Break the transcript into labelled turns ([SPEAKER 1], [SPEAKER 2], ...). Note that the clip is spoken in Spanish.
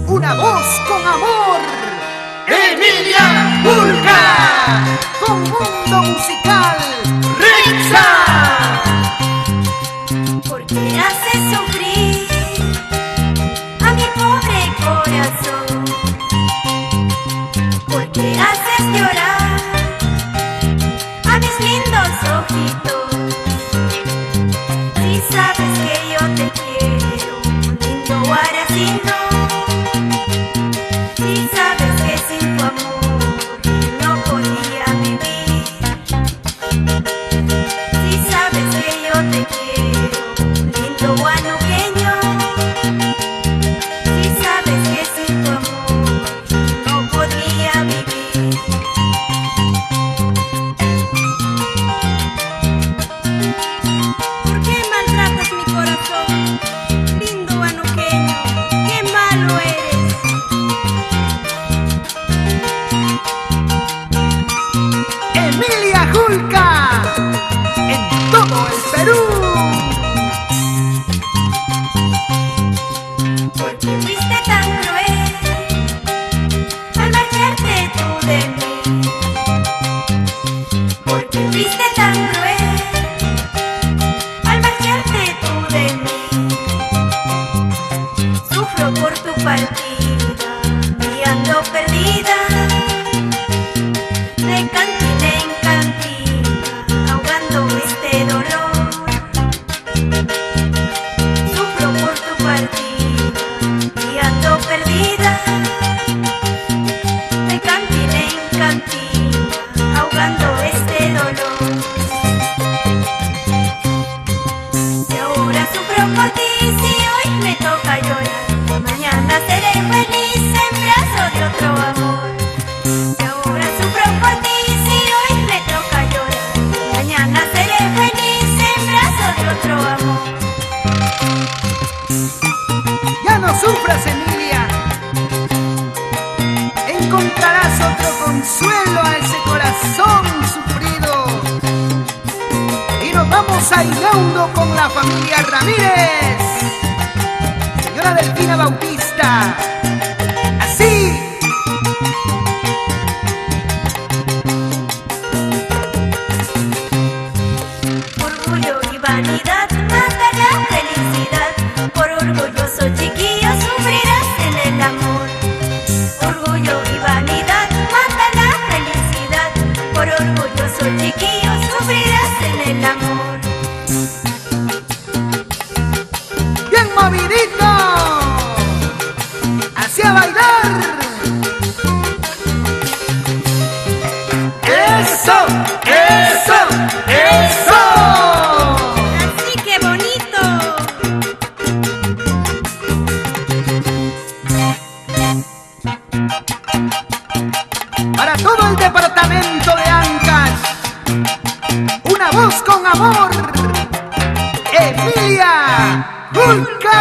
[SPEAKER 1] Una voz con amor, Emilia Julca, con mundo musical, Rixa.
[SPEAKER 2] ¿Por qué haces sufrir a mi pobre corazón? ¿Por qué haces llorar a mis lindos ojitos? Si sabes que yo te quiero, lindo guaracino. Si sabes que sin tu amor no podía vivir. Si sabes que yo te quiero, lindo guanuqueño. Si sabes que sin tu amor no podía vivir. ¿Por qué maltratas mi corazón, lindo guanuqueño? ¡Qué malo eres!
[SPEAKER 1] Emilia Julca, en todo el Perú.
[SPEAKER 2] ¿Por qué fuiste tan cruel al marcharte tú de mí? ¿Por qué fuiste tan cruel al marcharte tú de mí? Sufro por tu partida y ando perdida, de cantina en cantina, ahogando este dolor. Sufro por tu partida y ando perdida, de cantina en cantina, ahogando este dolor. Y ahora sufro por ti, si hoy me toca llorar, mañana seré feliz en brazos de otro amor. Y ahora sufro por ti, si hoy me toca llorar, mañana seré feliz en brazos de otro amor.
[SPEAKER 1] Ya no sufras, Emilia. Encontrarás otro consuelo a ese corazón sufrido. Y nos vamos a Inaudo con la familia Ramírez. Señora Delfina Bautista. Así.
[SPEAKER 2] Orgullo y vanidad mata la felicidad. Por orgulloso chiquillo sufrirás en el amor. Orgullo y vanidad mata la felicidad. Por orgulloso chiquillo sufrirás en el amor.
[SPEAKER 1] Bien movidito. Hacia bailar. Eso, eso, eso.
[SPEAKER 2] Así que bonito.
[SPEAKER 1] Para todo el departamento de Ancash, una voz con amor, Emilia Julca.